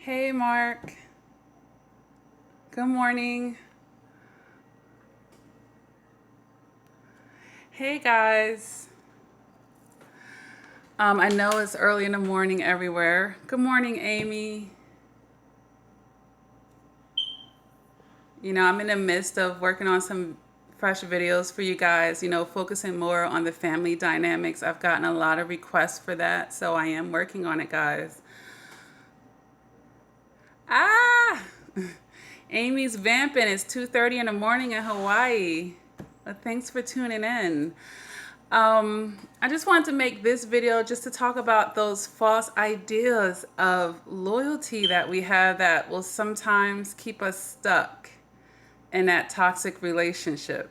Hey, Mark. Good morning. Hey, guys. I know it's early in the morning everywhere. Good morning, Amy. I'm in the midst of working on some fresh videos for you guys, focusing more on the family dynamics. I've gotten a lot of requests for that, so I am working on it, guys. Ah! Amy's vamping. It's 2:30 in the morning in Hawaii. Thanks for tuning in. I just wanted to make this video just to talk about those false ideas of loyalty that we have that will sometimes keep us stuck in that toxic relationship.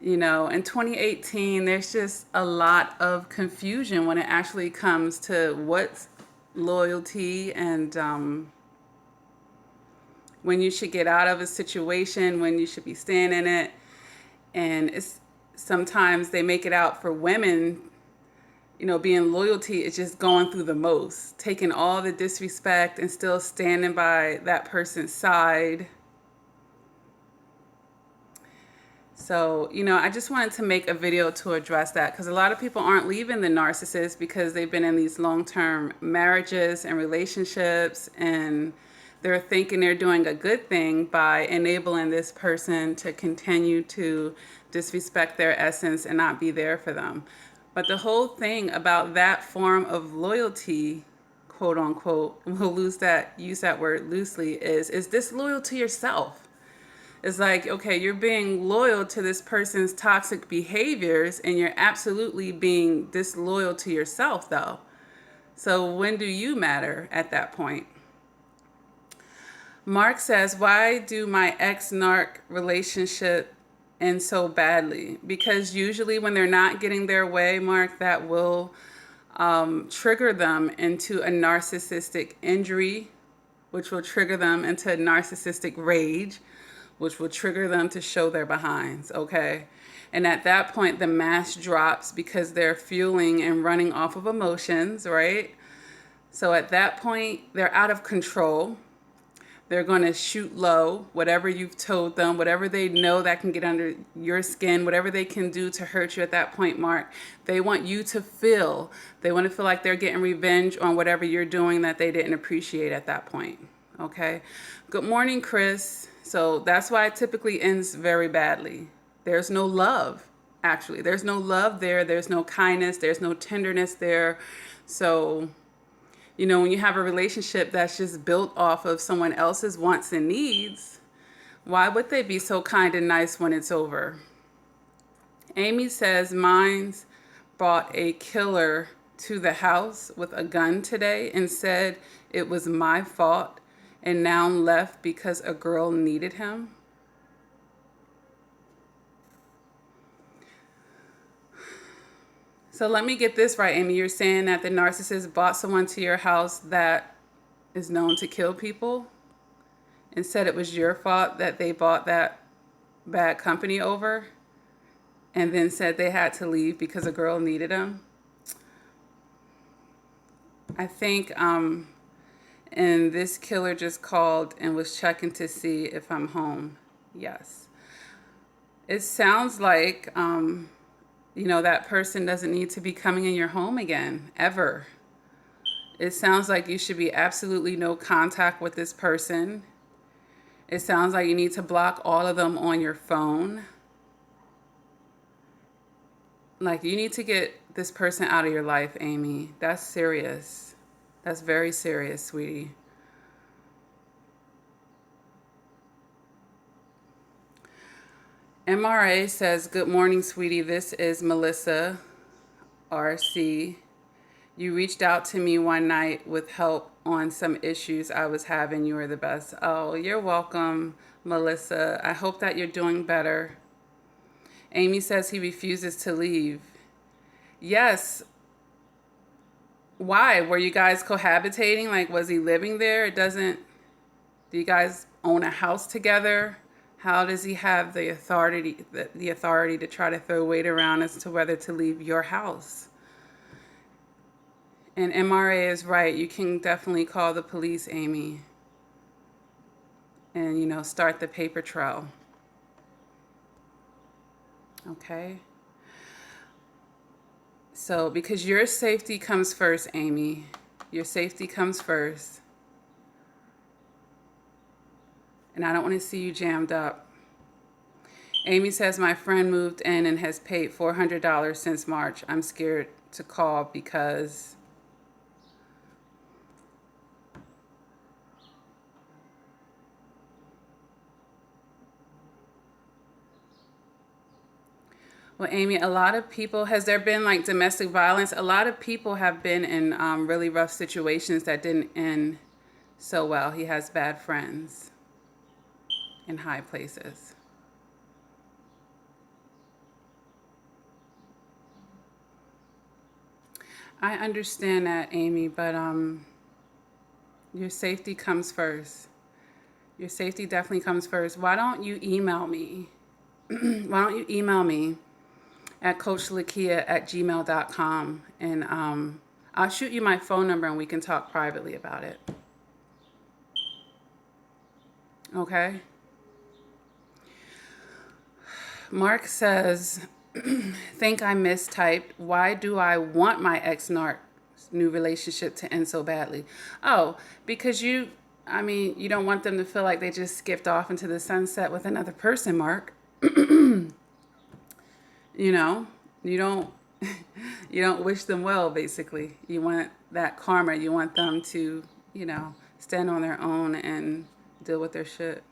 In 2018, there's just a lot of confusion when it actually comes to what's loyalty and when you should get out of a situation, when you should be staying in it. And it's sometimes they make it out for women, being loyalty is just going through the most, taking all the disrespect and still standing by that person's side. So, I just wanted to make a video to address that because a lot of people aren't leaving the narcissist because they've been in these long-term marriages and relationships, and they're thinking they're doing a good thing by enabling this person to continue to disrespect their essence and not be there for them. But the whole thing about that form of loyalty, quote unquote, we'll use that word loosely, is disloyal to yourself. It's like, okay, you're being loyal to this person's toxic behaviors and you're absolutely being disloyal to yourself, though. So when do you matter at that point? Mark says, why do my ex-narc relationship end so badly? Because usually when they're not getting their way, Mark, that will trigger them into a narcissistic injury, which will trigger them into a narcissistic rage, which will trigger them to show their behinds, okay? And at that point, the mask drops because they're fueling and running off of emotions, right? So at that point, they're out of control. They're going to shoot low, whatever you've told them, whatever they know that can get under your skin, whatever they can do to hurt you at that point, Mark. They want you to feel. They want to feel like they're getting revenge on whatever you're doing that they didn't appreciate at that point, okay? Good morning, Chris. So that's why it typically ends very badly. There's no love, actually. There's no love there. There's no kindness. There's no tenderness there. So, when you have a relationship that's just built off of someone else's wants and needs, why would they be so kind and nice when it's over? Amy says, mine's brought a killer to the house with a gun today and said it was my fault and now left because a girl needed him. So let me get this right, Amy. You're saying that the narcissist brought someone to your house that is known to kill people and said it was your fault that they bought that bad company over and then said they had to leave because a girl needed them. I think and this killer just called and was checking to see if I'm home. Yes. It sounds like, that person doesn't need to be coming in your home again, ever. It sounds like you should be absolutely no contact with this person. It sounds like you need to block all of them on your phone. Like, you need to get this person out of your life, Amy. That's serious. That's very serious, sweetie. MRA says, good morning, sweetie. This is Melissa, RC. You reached out to me one night with help on some issues I was having. You were the best. Oh, you're welcome, Melissa. I hope that you're doing better. Amy says he refuses to leave. Yes. Why? Were you guys cohabitating? Like, was he living there? Do you guys own a house together? How does he have the authority to try to throw weight around as to whether to leave your house? And MRA is right. You can definitely call the police, Amy, and, you know, start the paper trail. Okay? So, because your safety comes first, Amy. Your safety comes first. And I don't want to see you jammed up. Amy says, my friend moved in and has paid $400 since March. I'm scared to call because... Well, Amy, a lot of people, has there been like domestic violence? A lot of people have been in really rough situations that didn't end so well. He has bad friends in high places. I understand that, Amy, but your safety comes first. Your safety definitely comes first. Why don't you email me? Why don't you email me at coachlakia@gmail.com, and I'll shoot you my phone number and we can talk privately about it. Okay? Mark says, think I mistyped. Why do I want my ex-narc's new relationship to end so badly? Oh, because you don't want them to feel like they just skipped off into the sunset with another person, Mark. You know, you don't you don't wish them well, basically. You want that karma. You want them to, you know, stand on their own and deal with their shit.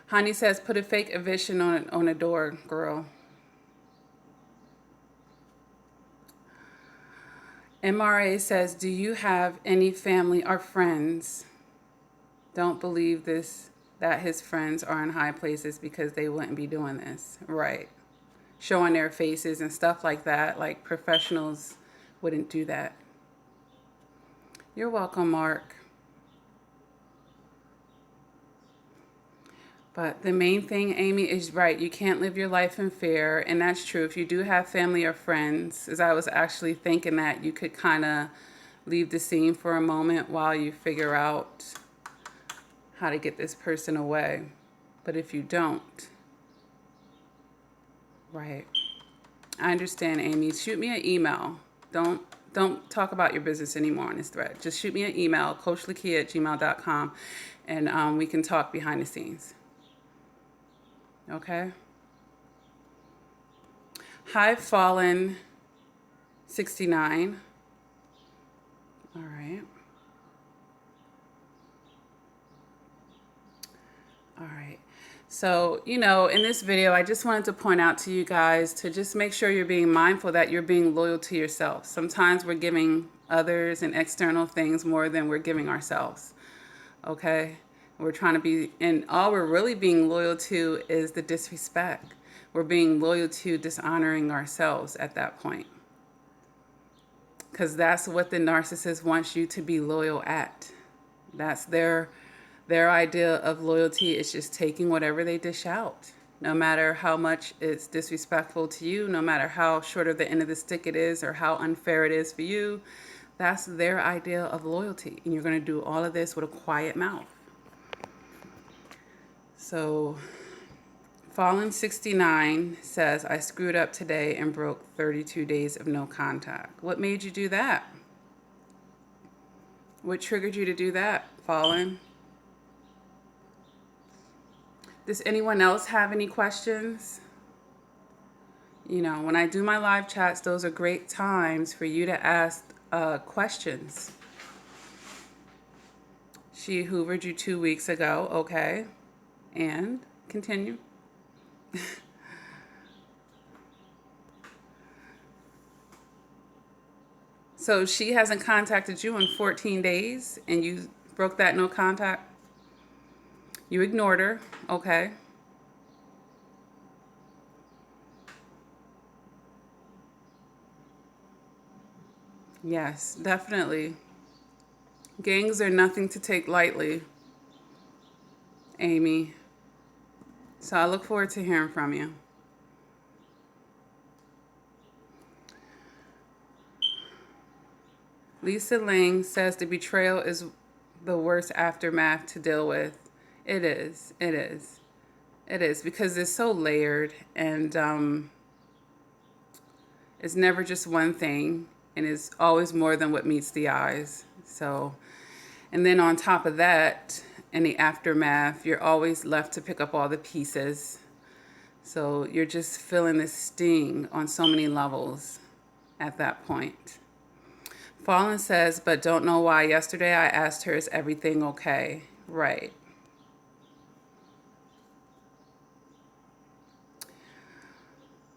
Honey says, put a fake eviction on a door, girl. MRA says, do you have any family or friends? Don't believe this, that his friends are in high places because they wouldn't be doing this. Right. Showing their faces and stuff like that. Like professionals wouldn't do that. You're welcome, Mark. But the main thing, Amy, is right. You can't live your life in fear. And that's true. If you do have family or friends, as I was actually thinking that you could kind of leave the scene for a moment while you figure out how to get this person away. But if you don't, right. I understand, Amy. Shoot me an email. Don't talk about your business anymore on this thread. Just shoot me an email, coachlakia@gmail.com, and we can talk behind the scenes. Okay? Hi, Fallen 69. All right. All right. So, you know, in this video, I just wanted to point out to you guys to just make sure you're being mindful that you're being loyal to yourself. Sometimes we're giving others and external things more than we're giving ourselves. Okay? We're trying to be, and all we're really being loyal to is the disrespect. We're being loyal to dishonoring ourselves at that point. Because that's what the narcissist wants you to be loyal at. That's their idea of loyalty is just taking whatever they dish out. No matter how much it's disrespectful to you, no matter how short of the end of the stick it is or how unfair it is for you, that's their idea of loyalty. And you're going to do all of this with a quiet mouth. So, Fallen 69 says, I screwed up today and broke 32 days of no contact. What made you do that? What triggered you to do that, Fallen? Does anyone else have any questions? You know, when I do my live chats, those are great times for you to ask questions. She hoovered you 2 weeks ago. Okay. And continue. So she hasn't contacted you in 14 days and you broke that no contact? You ignored her. Okay. Yes, definitely. Gangs are nothing to take lightly, Amy. So I look forward to hearing from you. Lisa Ling says the betrayal is the worst aftermath to deal with. It is. It is. It is because it's so layered, and it's never just one thing, and it's always more than what meets the eyes. So, and then on top of that, in the aftermath, you're always left to pick up all the pieces. So you're just feeling the sting on so many levels at that point. Fallen says, but don't know why. Yesterday I asked her, is everything okay? Right.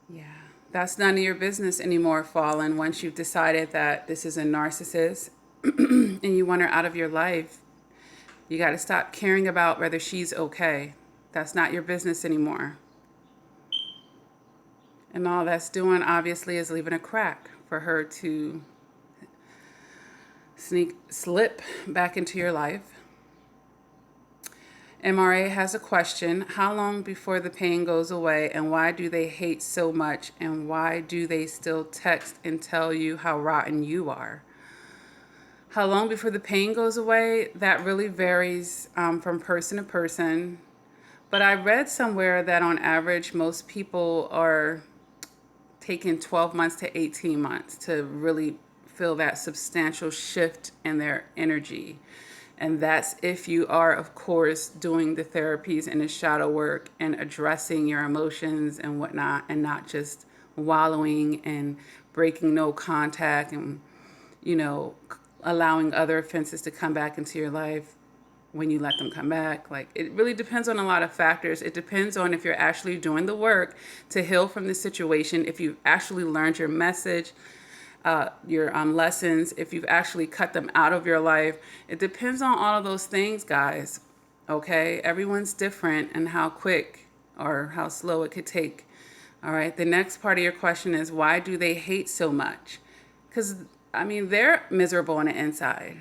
Yeah. That's none of your business anymore, Fallen. Once you've decided that this is a narcissist and you want her out of your life, you got to stop caring about whether she's okay. That's not your business anymore. And all that's doing, obviously, is leaving a crack for her to slip back into your life. MRA has a question. How long before the pain goes away, and why do they hate so much, and why do they still text and tell you how rotten you are? How long before the pain goes away? That really varies from person to person. But I read somewhere that on average, most people are taking 12 months to 18 months to really feel that substantial shift in their energy. And that's if you are, of course, doing the therapies and the shadow work and addressing your emotions and whatnot, and not just wallowing and breaking no contact and, allowing other offenses to come back into your life when you let them come back. Like, it really depends on a lot of factors. It depends on if you're actually doing the work to heal from the situation, if you've actually learned your message, your lessons, if you've actually cut them out of your life. It depends on all of those things, guys. Okay? Everyone's different, and how quick or how slow it could take. All right? The next part of your question is, why do they hate so much? Because, they're miserable on the inside,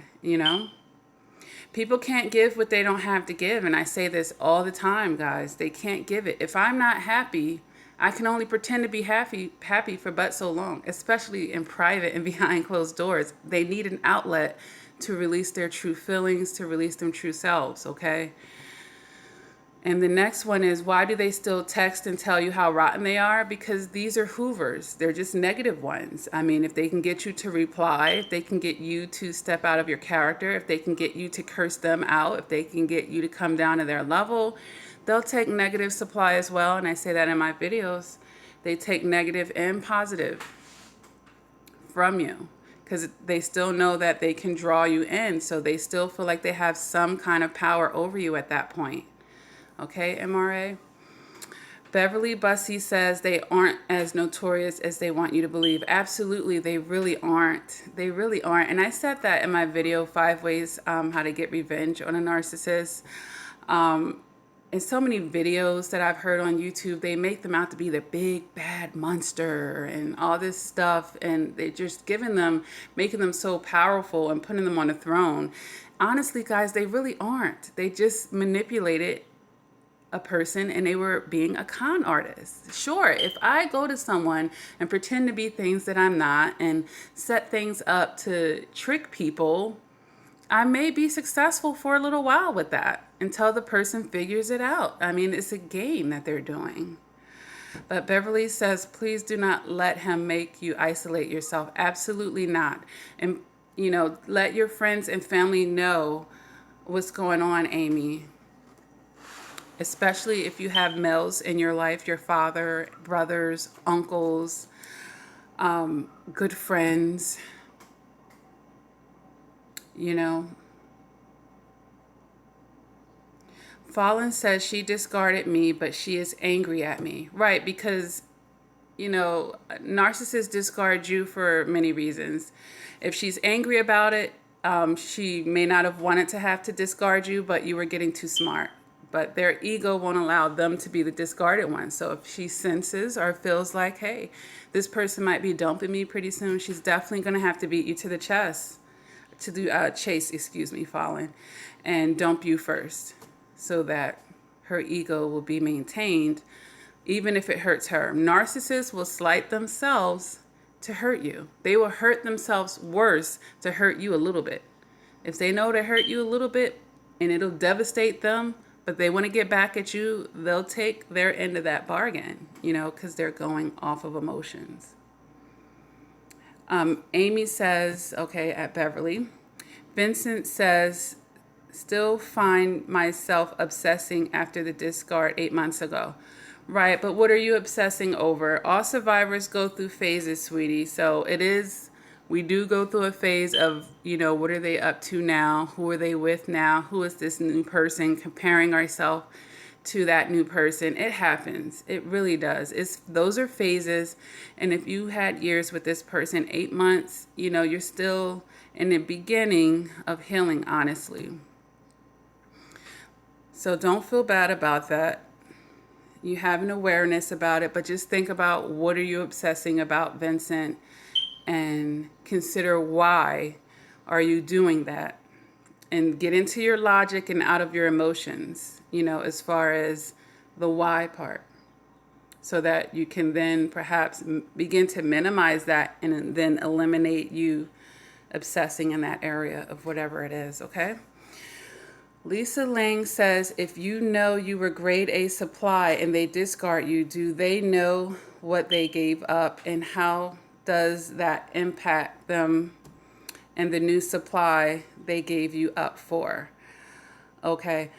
People can't give what they don't have to give. And I say this all the time, guys. They can't give it. If I'm not happy, I can only pretend to be happy for but so long, especially in private and behind closed doors. They need an outlet to release their true feelings, to release their true selves, okay? And the next one is, why do they still text and tell you how rotten they are? Because these are hoovers. They're just negative ones. If they can get you to reply, if they can get you to step out of your character, if they can get you to curse them out, if they can get you to come down to their level, they'll take negative supply as well. And I say that in my videos. They take negative and positive from you because they still know that they can draw you in. So they still feel like they have some kind of power over you at that point. Okay, MRA? Beverly Bussey says they aren't as notorious as they want you to believe. Absolutely, they really aren't. They really aren't. And I said that in my video, 5 Ways How to Get Revenge on a Narcissist. In so many videos that I've heard on YouTube, they make them out to be the big bad monster and all this stuff. And they're just making them so powerful and putting them on a throne. Honestly, guys, they really aren't. They just manipulated a person, and they were being a con artist. Sure, if I go to someone and pretend to be things that I'm not and set things up to trick people, I may be successful for a little while with that until the person figures it out. It's a game that they're doing. But Beverly says, please do not let him make you isolate yourself. Absolutely not. And, let your friends and family know what's going on, Amy. Especially if you have males in your life, your father, brothers, uncles, good friends, Fallen says she discarded me, but she is angry at me. Right, because, narcissists discard you for many reasons. If she's angry about it, she may not have wanted to have to discard you, but you were getting too smart. But their ego won't allow them to be the discarded one. So if she senses or feels like, hey, this person might be dumping me pretty soon, she's definitely going to have to beat you to the chase, Fallen, and dump you first so that her ego will be maintained, even if it hurts her. Narcissists will slight themselves to hurt you. They will hurt themselves worse to hurt you a little bit. If they know to hurt you a little bit and it'll devastate them, but they want to get back at you, they'll take their end of that bargain, because they're going off of emotions. Amy says, okay, at Beverly. Vincent says, still find myself obsessing after the discard 8 months ago. Right, but what are you obsessing over? All survivors go through phases, sweetie. So we do go through a phase of, what are they up to now? Who are they with now? Who is this new person? Comparing ourselves to that new person. It happens. It really does. Those are phases. And if you had years with this person, 8 months, you're still in the beginning of healing, honestly. So don't feel bad about that. You have an awareness about it, but just think about what are you obsessing about, Vincent, and consider why are you doing that, and get into your logic and out of your emotions, as far as the why part, so that you can then perhaps begin to minimize that and then eliminate you obsessing in that area of whatever it is, okay? Lisa Lang says, if you know you were grade A supply and they discard you, do they know what they gave up, and how does that impact them and the new supply they gave you up for? Okay.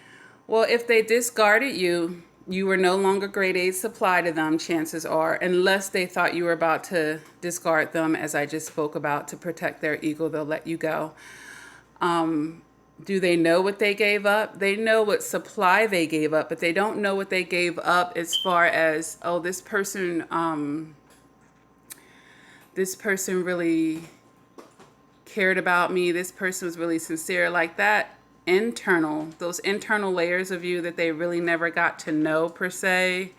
Well, if they discarded you, you were no longer grade A supply to them, chances are, unless they thought you were about to discard them, as I just spoke about, to protect their ego, they'll let you go. Do they know what they gave up? They know what supply they gave up, but they don't know what they gave up as far as, this person really cared about me. This person was really sincere. Like that those internal layers of you that they really never got to know per se,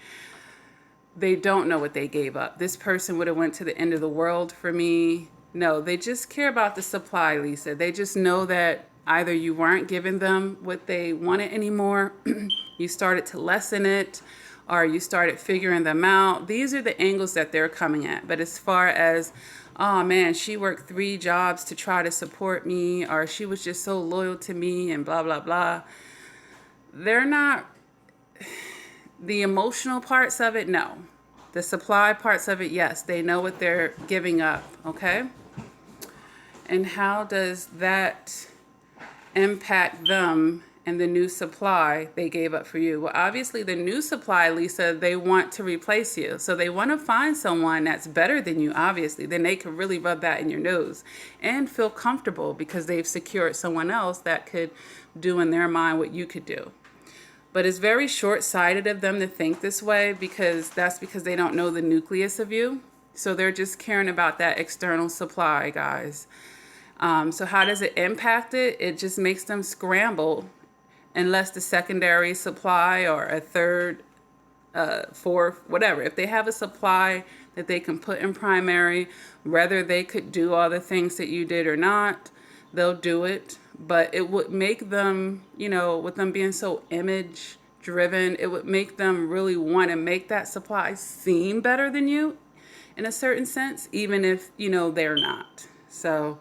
they don't know what they gave up. This person would have went to the end of the world for me. No, they just care about the supply, Lisa. They just know that either you weren't giving them what they wanted anymore, you started to lessen it, or you started figuring them out. These are the angles that they're coming at. But as far as, oh man, she worked 3 jobs to try to support me, or she was just so loyal to me and blah, blah, blah. They're not, the emotional parts of it, no. The supply parts of it, yes. They know what they're giving up, okay? And how does that impact them and the new supply they gave up for you? Well, obviously the new supply, Lisa, they want to replace you. So they want to find someone that's better than you, obviously. Then they can really rub that in your nose and feel comfortable because they've secured someone else that could do in their mind what you could do. But it's very short-sighted of them to think this way, because they don't know the nucleus of you. So they're just caring about that external supply, guys. So how does it impact it? It just makes them scramble unless the secondary supply or a third, fourth, whatever. If they have a supply that they can put in primary, whether they could do all the things that you did or not, they'll do it. But it would make them, with them being so image driven, it would make them really want to make that supply seem better than you in a certain sense, even if, they're not. So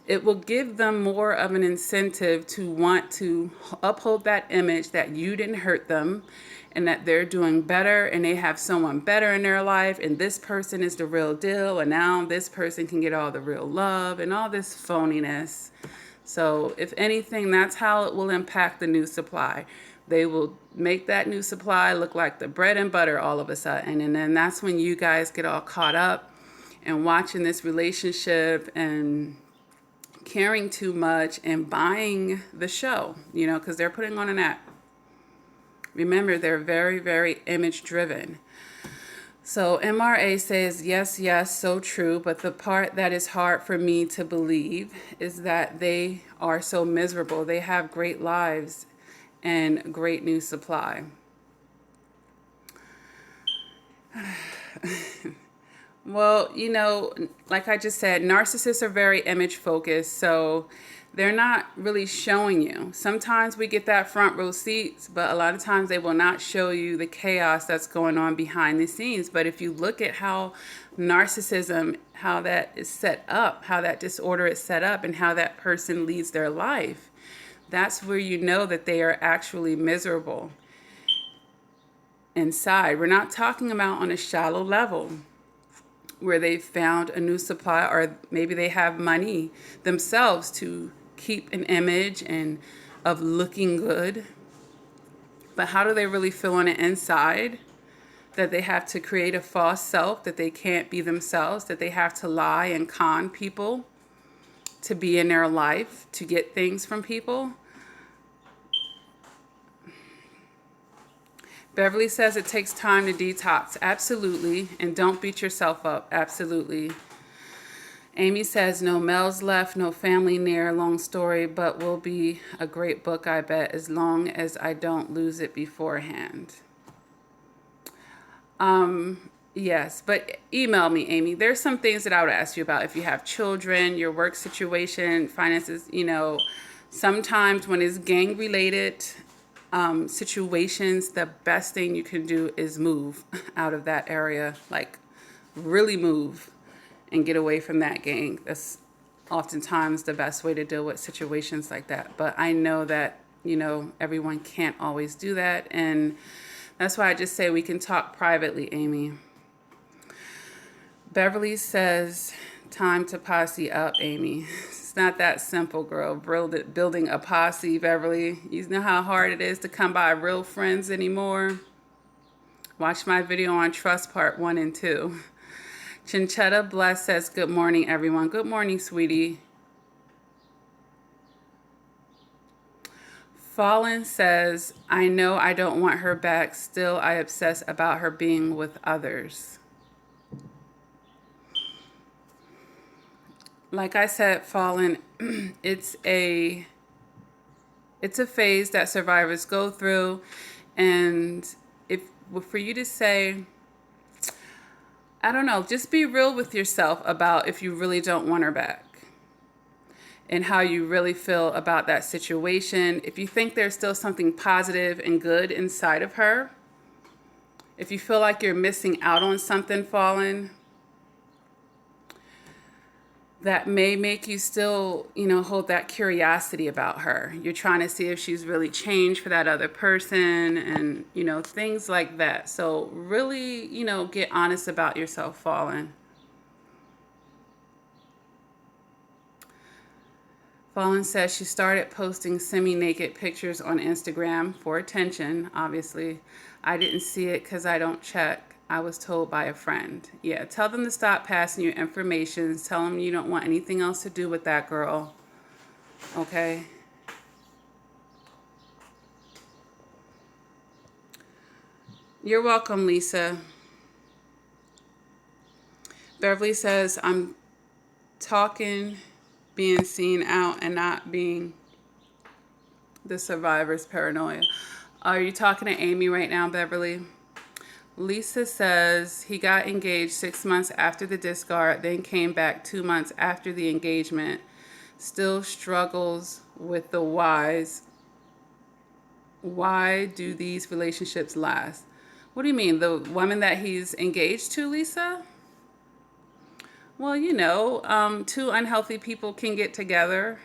it will give them more of an incentive to want to uphold that image that you didn't hurt them and that they're doing better and they have someone better in their life and this person is the real deal and now this person can get all the real love and all this phoniness. So if anything, that's how it will impact the new supply. They will make that new supply look like the bread and butter all of a sudden. And then that's when you guys get all caught up and watching this relationship and caring too much and buying the show, because they're putting on an act. Remember, they're very, very image driven. So MRA says, yes, so true. But the part that is hard for me to believe is that they are so miserable. They have great lives and great new supply. Well, like I just said, narcissists are very image focused. So they're not really showing you. Sometimes we get that front row seats, but a lot of times they will not show you the chaos that's going on behind the scenes. But if you look at how narcissism, how that is set up, how that disorder is set up, and how that person leads their life, that's where you know that they are actually miserable inside. We're not talking about on a shallow level where they've found a new supply, or maybe they have money themselves to keep an image and of looking good. But how do they really feel on the inside? That they have to create a false self, that they can't be themselves, that they have to lie and con people to be in their life, to get things from people. Beverly says it takes time to detox. Absolutely. And don't beat yourself up. Absolutely. Amy says no males left, no family near. Long story, but will be a great book, I bet, as long as I don't lose it beforehand. Yes, but email me, Amy. There's some things that I would ask you about. If you have children, your work situation, finances, sometimes when it's gang related, situations, the best thing you can do is move out of that area, like really move and get away from that gang. That's oftentimes the best way to deal with situations like that. But I know that, everyone can't always do that. And that's why I just say we can talk privately, Amy. Beverly says, time to posse up, Amy. It's not that simple, girl. Building a posse, Beverly. You know how hard it is to come by real friends anymore? Watch my video on trust part 1 and 2. Chinchetta Bless says, good morning, everyone. Good morning, sweetie. Fallen says, I know I don't want her back. Still, I obsess about her being with others. Like I said, Fallen, it's a phase that survivors go through. And for you to say, I don't know, just be real with yourself about if you really don't want her back and how you really feel about that situation. If you think there's still something positive and good inside of her, if you feel like you're missing out on something, Fallen, that may make you still, hold that curiosity about her. You're trying to see if she's really changed for that other person and, things like that. So really, get honest about yourself, Fallen. Fallen says she started posting semi-naked pictures on Instagram for attention, obviously. I didn't see it because I don't check. I was told by a friend. Yeah, tell them to stop passing your information. Tell them you don't want anything else to do with that girl. Okay? You're welcome, Lisa. Beverly says, I'm talking, being seen out, and not being the survivor's paranoia. Are you talking to Amy right now, Beverly? Lisa says he got engaged 6 months after the discard, then came back 2 months after the engagement. Still struggles with the whys. Why do these relationships last? What do you mean? The woman that he's engaged to, Lisa? Well, two unhealthy people can get together,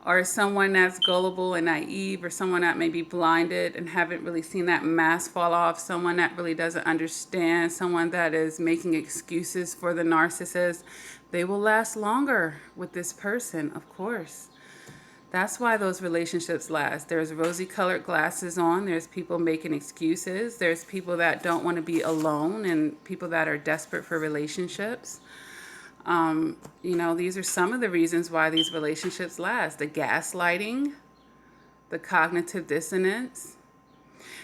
or someone that's gullible and naive, or someone that may be blinded and haven't really seen that mask fall off, someone that really doesn't understand, someone that is making excuses for the narcissist. They will last longer with this person, of course. That's why those relationships last. There's rosy-colored glasses on. There's people making excuses. There's people that don't want to be alone and people that are desperate for relationships. These are some of the reasons why these relationships last. The gaslighting, the cognitive dissonance.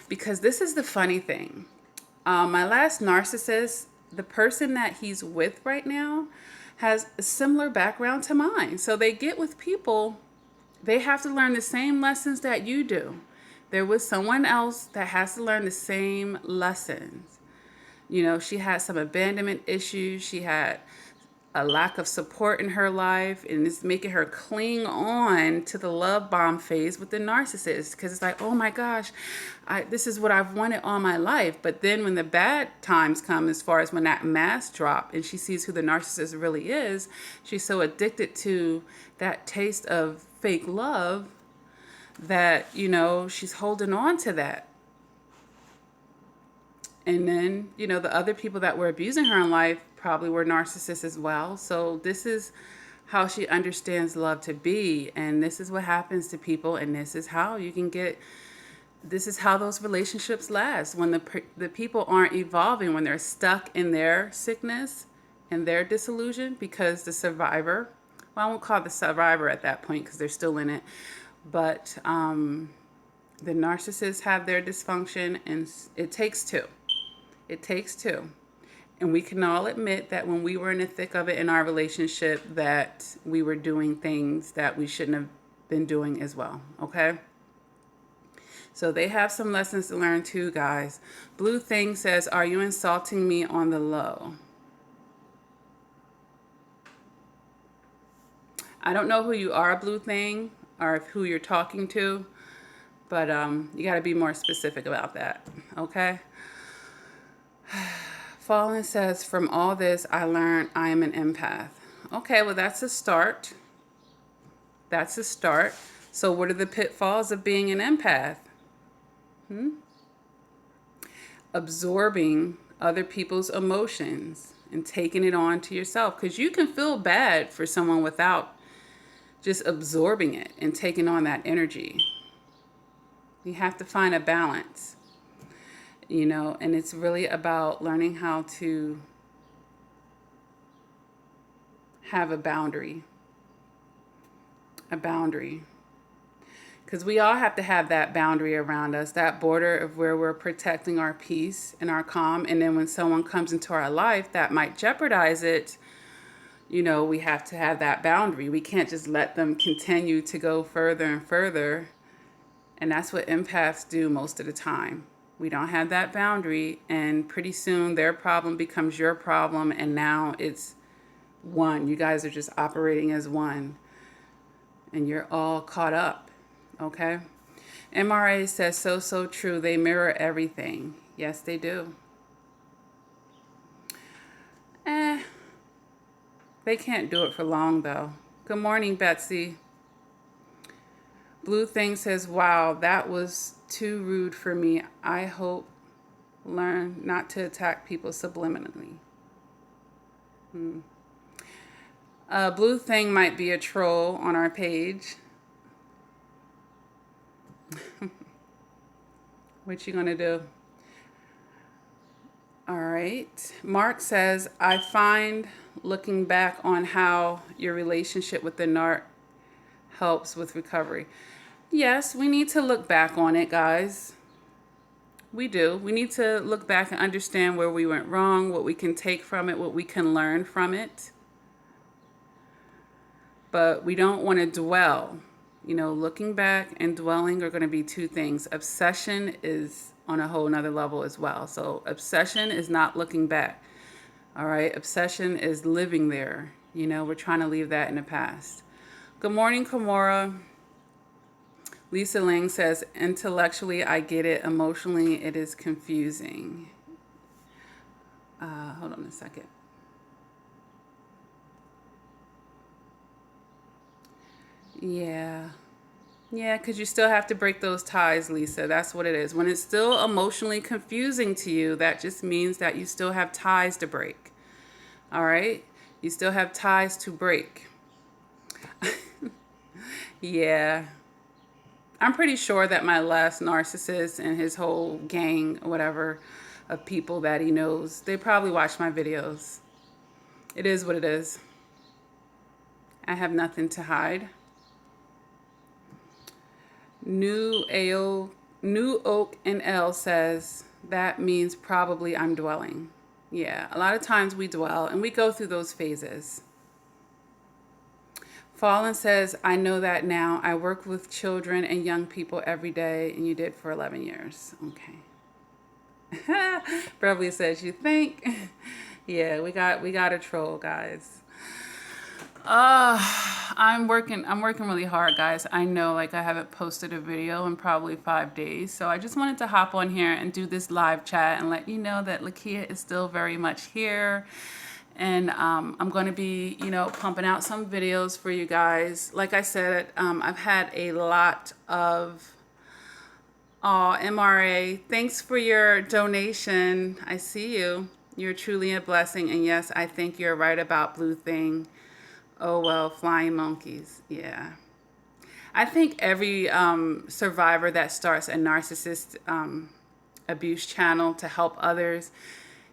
Because this is the funny thing. My last narcissist, the person that he's with right now, has a similar background to mine. So they get with people, they have to learn the same lessons that you do. There was someone else that has to learn the same lessons. She had some abandonment issues. She had a lack of support in her life, and it's making her cling on to the love bomb phase with the narcissist, because it's like, oh my gosh, this is what I've wanted all my life. But then when the bad times come, as far as when that mask drop and she sees who the narcissist really is, she's so addicted to that taste of fake love that, she's holding on to that. And then, the other people that were abusing her in life probably were narcissists as well. So this is how she understands love to be. And this is what happens to people. And this is how this is how those relationships last. When the people aren't evolving, when they're stuck in their sickness and their disillusion, because the survivor, well, I won't call it the survivor at that point because they're still in it. But the narcissists have their dysfunction, and it takes two. It takes two. And we can all admit that when we were in the thick of it in our relationship, that we were doing things that we shouldn't have been doing as well, okay? So they have some lessons to learn too, guys. Blue Thing says, are you insulting me on the low? I don't know who you are, Blue Thing, or who you're talking to, but you got to be more specific about that, okay? Fallen says, from all this, I learned I am an empath. Okay, well, that's a start. That's a start. So what are the pitfalls of being an empath? Absorbing other people's emotions and taking it on to yourself. Because you can feel bad for someone without just absorbing it and taking on that energy. You have to find a balance. And it's really about learning how to have a boundary. A boundary. Because we all have to have that boundary around us, that border of where we're protecting our peace and our calm. And then when someone comes into our life that might jeopardize it, we have to have that boundary. We can't just let them continue to go further and further. And that's what empaths do most of the time. We don't have that boundary, and pretty soon their problem becomes your problem, and now it's one. You guys are just operating as one, and you're all caught up, okay? MRA says, so true. They mirror everything. Yes, they do. They can't do it for long, though. Good morning, Betsy. Blue Thing says, wow, that was too rude for me. I hope learn not to attack people subliminally. Blue Thing might be a troll on our page. What you gonna do? All right. Mark says, I find looking back on how your relationship with the narc helps with recovery. Yes, we need to look back on it, guys. We do. We need to look back and understand where we went wrong, what we can take from it, what we can learn from it. But we don't want to dwell. Looking back and dwelling are going to be two things. Obsession is on a whole nother level as well. So obsession is not looking back. All right. Obsession is living there. We're trying to leave that in the past. Good morning, Kimora. Lisa Ling says, intellectually, I get it. Emotionally, it is confusing. Hold on a second. Yeah, because you still have to break those ties, Lisa. That's what it is. When it's still emotionally confusing to you, that just means that you still have ties to break. All right? You still have ties to break. Yeah. I'm pretty sure that my last narcissist and his whole gang, whatever, of people that he knows, they probably watch my videos. It is what it is. I have nothing to hide. New Oak NL says, that means probably I'm dwelling. Yeah, a lot of times we dwell and we go through those phases. Fallen says, I know that now. I work with children and young people every day, and you did for 11 years. Okay. Probably says, you think? Yeah, we got a troll, guys. Uh, I'm working really hard, guys. I know, like, I haven't posted a video in probably 5 days. So I just wanted to hop on here and do this live chat and let you know that Lakia is still very much here. And I'm going to be, pumping out some videos for you guys. Like I said, I've had a lot of MRA. Thanks for your donation. I see you. You're truly a blessing. And yes, I think you're right about Blue Thing. Oh, well, flying monkeys. Yeah. I think every survivor that starts a narcissist abuse channel to help others,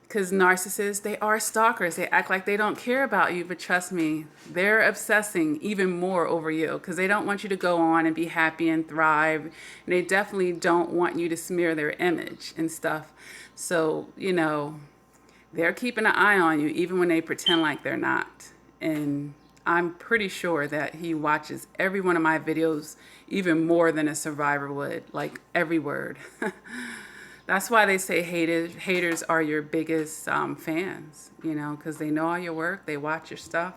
because narcissists, they are stalkers. They act like they don't care about you, but trust me, they're obsessing even more over you because they don't want you to go on and be happy and thrive. And they definitely don't want you to smear their image and stuff. So, they're keeping an eye on you even when they pretend like they're not. And I'm pretty sure that he watches every one of my videos even more than a survivor would, like every word. That's why they say haters are your biggest fans, because they know all your work, they watch your stuff,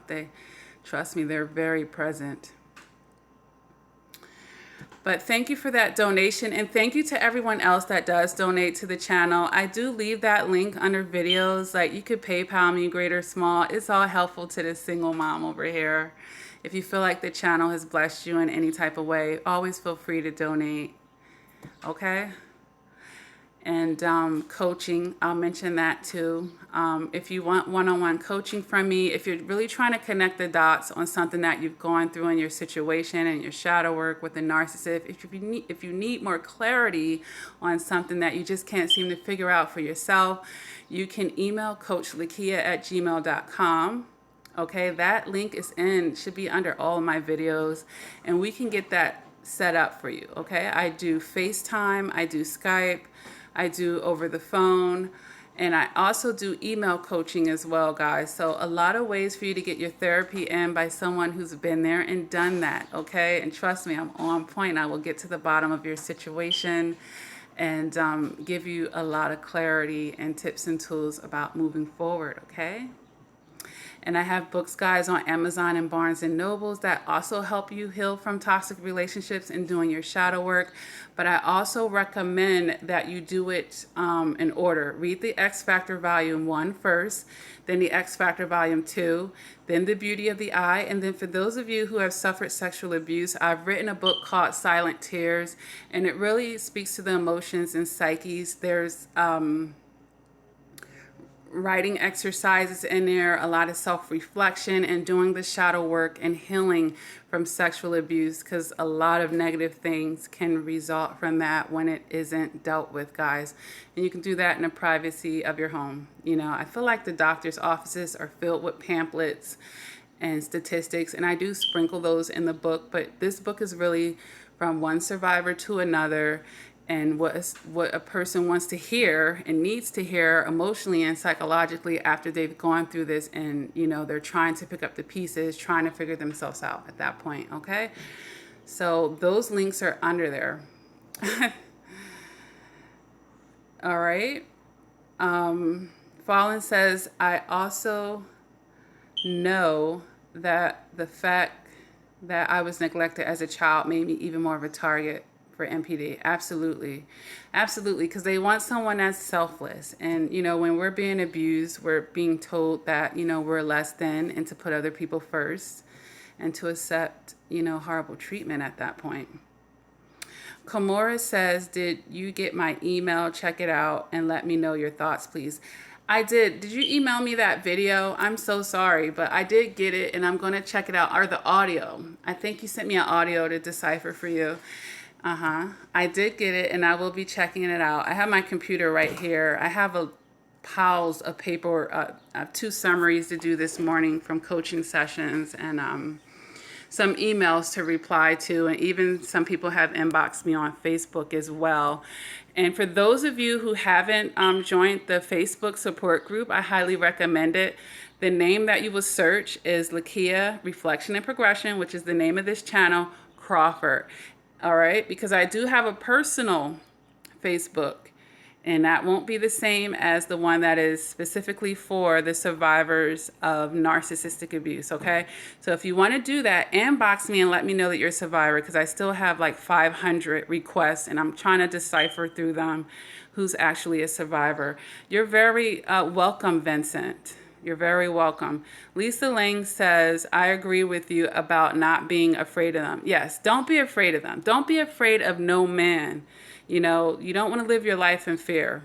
trust me, they're very present. But thank you for that donation, and thank you to everyone else that does donate to the channel. I do leave that link under videos. Like, you could PayPal me, great or small. It's all helpful to this single mom over here. If you feel like the channel has blessed you in any type of way, always feel free to donate. Okay? And coaching, I'll mention that too. If you want one-on-one coaching from me, if you're really trying to connect the dots on something that you've gone through in your situation and your shadow work with a narcissist, if you need more clarity on something that you just can't seem to figure out for yourself, you can email coachlakia@gmail.com. Okay, that link should be under all of my videos, and we can get that set up for you. Okay, I do FaceTime, I do Skype, I do over the phone, and I also do email coaching as well, guys. So a lot of ways for you to get your therapy in by someone who's been there and done that, okay? And trust me, I'm on point. I will get to the bottom of your situation and give you a lot of clarity and tips and tools about moving forward, okay? And I have books, guys, on Amazon and Barnes and Nobles that also help you heal from toxic relationships and doing your shadow work. But I also recommend that you do it in order. Read the X Factor Volume 1 first, then the X Factor Volume 2, then The Beauty of the Eye. And then for those of you who have suffered sexual abuse, I've written a book called Silent Tears, and it really speaks to the emotions and psyches. There's writing exercises in there, a lot of self-reflection and doing the shadow work and healing from sexual abuse, because a lot of negative things can result from that when it isn't dealt with, guys. And you can do that in the privacy of your home. I feel like the doctor's offices are filled with pamphlets and statistics, and I do sprinkle those in the book, but this book is really from one survivor to another, and what a person wants to hear and needs to hear emotionally and psychologically after they've gone through this, and they're trying to pick up the pieces, trying to figure themselves out at that point. Okay, so those links are under there. All right. Fallen says, I also know that the fact that I was neglected as a child made me even more of a target for MPD. Absolutely. Absolutely. Because they want someone that's selfless. And, when we're being abused, we're being told that, we're less than, and to put other people first and to accept, horrible treatment at that point. Komora says, did you get my email? Check it out and let me know your thoughts, please. I did. Did you email me that video? I'm so sorry, but I did get it, and I'm going to check it out. Or the audio. I think you sent me an audio to decipher for you. I did get it, and I will be checking it out. I have my computer right here. I have piles of paper. I have 2 summaries to do this morning from coaching sessions, and some emails to reply to, and even some people have inboxed me on Facebook as well. And for those of you who haven't joined the Facebook support group, I highly recommend it. The name that you will search is Lakia Reflection and Progression, which is the name of this channel, Crawford. All right, because I do have a personal Facebook, And that won't be the same as the one that is specifically for the survivors of narcissistic abuse, okay? So if you want to do that, inbox me and let me know that you're a survivor, because I still have like 500 requests and I'm trying to decipher through them who's actually a survivor. You're very welcome, Vincent. You're very welcome. Lisa Lang says, I agree with you about not being afraid of them. Yes, don't be afraid of them. Don't be afraid of no man. You know, you don't want to live your life in fear.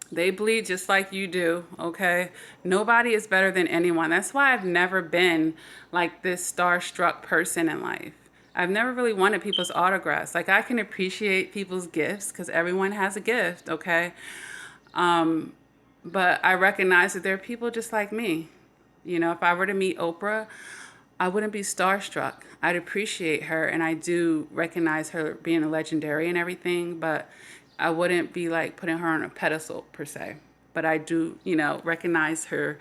They bleed just like you do, okay? Nobody is better than anyone. That's why I've never been like this starstruck person in life. I've never really wanted people's autographs. Like, I can appreciate people's gifts because everyone has a gift, okay? But I recognize that there are people just like me. You know, if I were to meet Oprah, I wouldn't be starstruck. I'd appreciate her, and I do recognize her being a legendary and everything, but I wouldn't be like putting her on a pedestal per se. But I do, you know, recognize her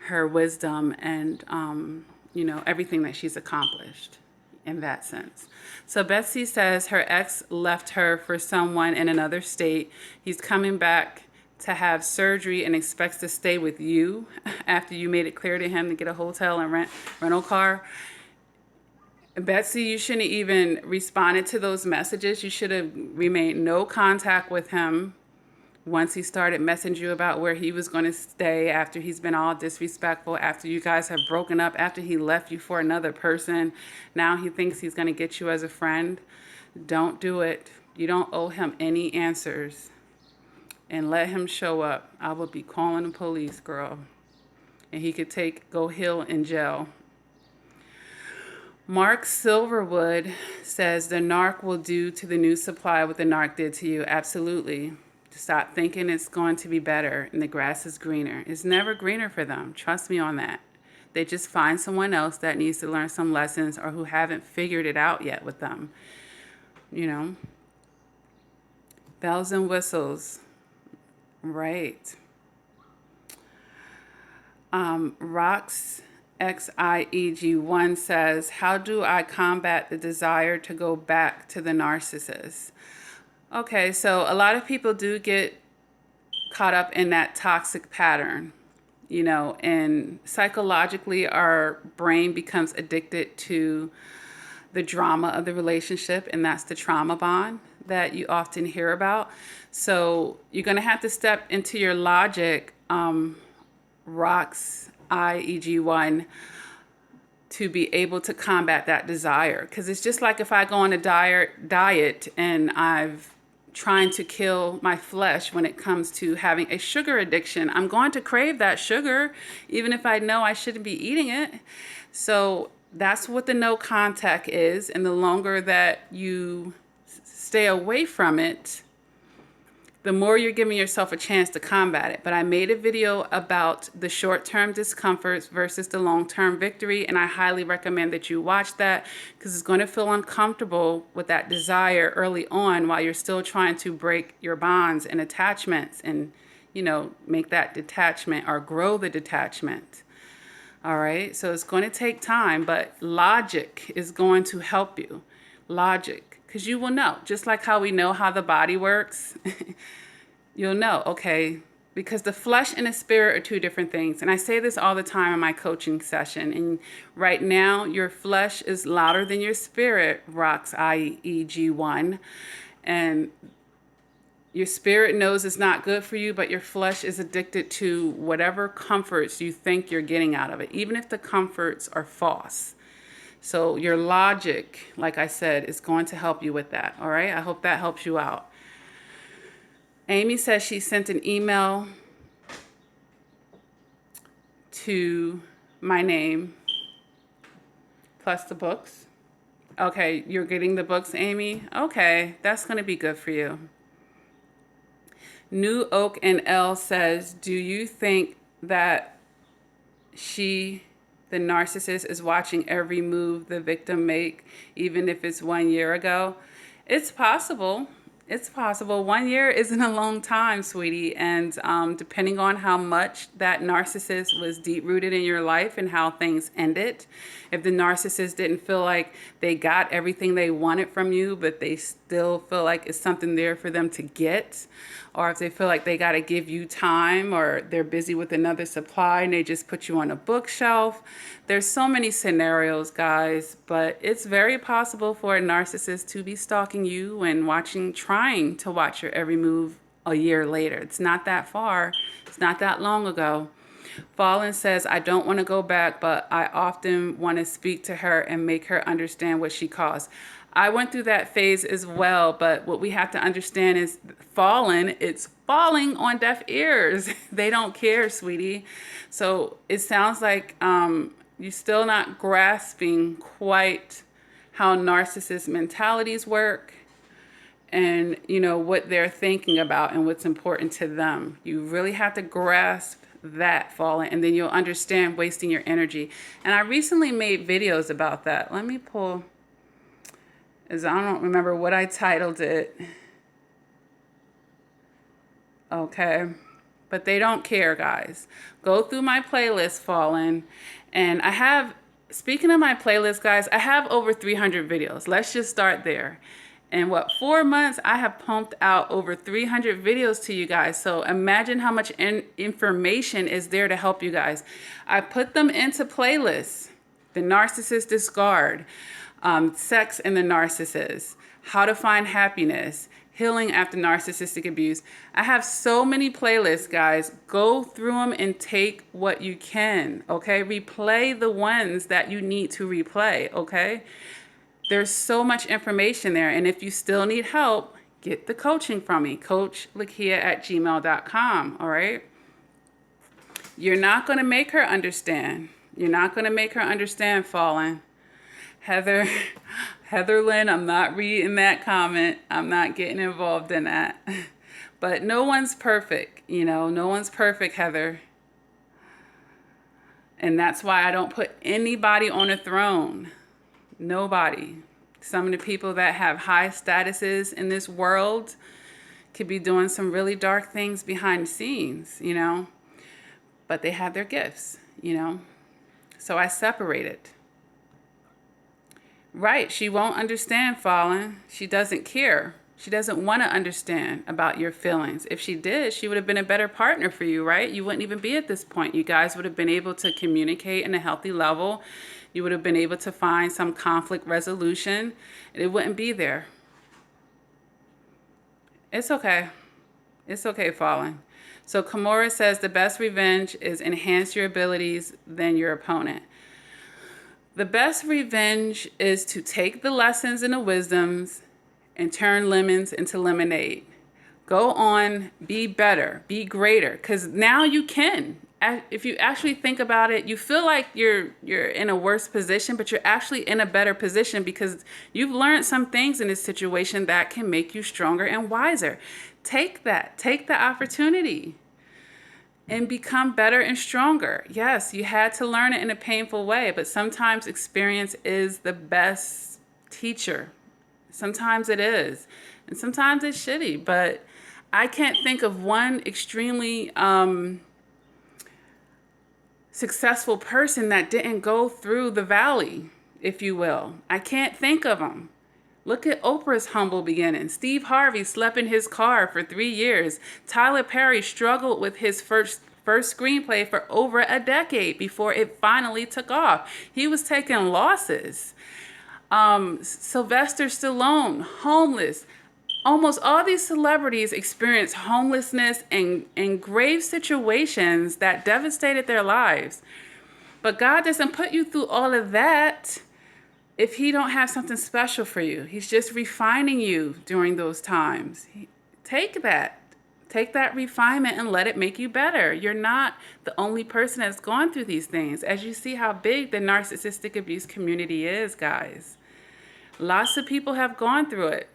wisdom and, you know, everything that she's accomplished in that sense. So Betsy says her ex left her for someone in another state. He's coming back to have surgery and expects to stay with you after you made it clear to him to get a hotel and rental car. Betsy, you shouldn't even responded to those messages. You should have remained no contact with him once he started messaging you about where he was going to stay, after he's been all disrespectful, after you guys have broken up, after he left you for another person. Now he thinks he's going to get you as a friend. Don't do it. You don't owe him any answers. And let him show up. I would be calling the police, girl. And he could go heal in jail. Mark Silverwood says the narc will do to the new supply what the narc did to you. Absolutely. Stop thinking it's going to be better and the grass is greener. It's never greener for them. Trust me on that. They just find someone else that needs to learn some lessons or who haven't figured it out yet with them. You know? Bells and whistles. Right. Rox XIEG1 says, how do I combat the desire to go back to the narcissist? Okay, so a lot of people do get caught up in that toxic pattern, you know, and psychologically our brain becomes addicted to the drama of the relationship, and that's the trauma bond that you often hear about. So you're going to have to step into your logic, Rox IEG1, to be able to combat that desire. Because it's just like if I go on a diet and I've trying to kill my flesh when it comes to having a sugar addiction, I'm going to crave that sugar, even if I know I shouldn't be eating it. So that's what the no contact is. And the longer that you stay away from it, the more you're giving yourself a chance to combat it. But I made a video about the short-term discomforts versus the long-term victory, and I highly recommend that you watch that, because it's going to feel uncomfortable with that desire early on while you're still trying to break your bonds and attachments and, you know, make that detachment or grow the detachment. All right, so it's going to take time, but logic is going to help you. Logic, because you will know, just like how we know how the body works. You'll know, okay, because the flesh and the spirit are two different things. And I say this all the time in my coaching session. And right now, your flesh is louder than your spirit, Rox IEG1. And your spirit knows it's not good for you, but your flesh is addicted to whatever comforts you think you're getting out of it, even if the comforts are false. So your logic, like I said, is going to help you with that, all right? I hope that helps you out. Amy says she sent an email to my name plus the books. Okay, you're getting the books, Amy? Okay, that's going to be good for you. New Oak and L says, do you think that the narcissist, is watching every move the victim make, even if it's 1 year ago? It's possible. It's possible. 1 year isn't a long time, sweetie. And depending on how much that narcissist was deep rooted in your life and how things ended, if the narcissist didn't feel like they got everything they wanted from you, but they still feel like it's something there for them to get, or if they feel like they got to give you time, or they're busy with another supply and they just put you on a bookshelf. There's so many scenarios, guys, but it's very possible for a narcissist to be stalking you and trying to watch your every move a year later. It's not that far. It's not that long ago. Fallen says, I don't want to go back, but I often want to speak to her and make her understand what she caused. I went through that phase as well, but what we have to understand is Fallen, it's falling on deaf ears. They don't care, sweetie. So it sounds like you're still not grasping quite how narcissist mentalities work and, you know, what they're thinking about and what's important to them. You really have to grasp that, Fallen, and then you'll understand wasting your energy. And I recently made videos about that. Let me pull, as I don't remember what I titled it. Okay. But they don't care, guys. Go through my playlist, Fallen. And I have, speaking of my playlist, guys, I have over 300 videos. Let's just start there. In 4 months, I have pumped out over 300 videos to you guys. So imagine how much information is there to help you guys. I put them into playlists. The Narcissist Discard, Sex and the Narcissist, How to Find Happiness, Healing After Narcissistic Abuse. I have so many playlists, guys. Go through them and take what you can, okay? Replay the ones that you need to replay, okay? There's so much information there. And if you still need help, get the coaching from me, coachlakiyah@gmail.com, all right? You're not going to make her understand. You're not going to make her understand, Fallen. Heather Lynn, I'm not reading that comment. I'm not getting involved in that. But no one's perfect, you know. No one's perfect, Heather. And that's why I don't put anybody on a throne. Nobody. Some of the people that have high statuses in this world could be doing some really dark things behind the scenes, you know. But they have their gifts, you know. So I separate it. Right, she won't understand, Fallen. She doesn't care. She doesn't want to understand about your feelings. If she did, she would have been a better partner for you, right? You wouldn't even be at this point. You guys would have been able to communicate in a healthy level. You would have been able to find some conflict resolution, and it wouldn't be there. It's okay. It's okay, Fallen. So Kimura says the best revenge is enhance your abilities than your opponent. The best revenge is to take the lessons and the wisdoms and turn lemons into lemonade. Go on, be better, be greater, because now you can. If you actually think about it, you feel like you're in a worse position, but you're actually in a better position because you've learned some things in this situation that can make you stronger and wiser. Take that. Take the opportunity and become better and stronger. Yes, you had to learn it in a painful way, but sometimes experience is the best teacher. Sometimes it is, and sometimes it's shitty, but I can't think of one extremely successful person that didn't go through the valley, if you will. I can't think of them. Look at Oprah's humble beginnings. Steve Harvey slept in his car for 3 years. Tyler Perry struggled with his first screenplay for over a decade before it finally took off. He was taking losses. Sylvester Stallone, homeless. Almost all these celebrities experienced homelessness and grave situations that devastated their lives. But God doesn't put you through all of that if he don't have something special for you. He's just refining you during those times. Take that refinement and let it make you better. You're not the only person that's gone through these things. As you see how big the narcissistic abuse community is, guys. Lots of people have gone through it.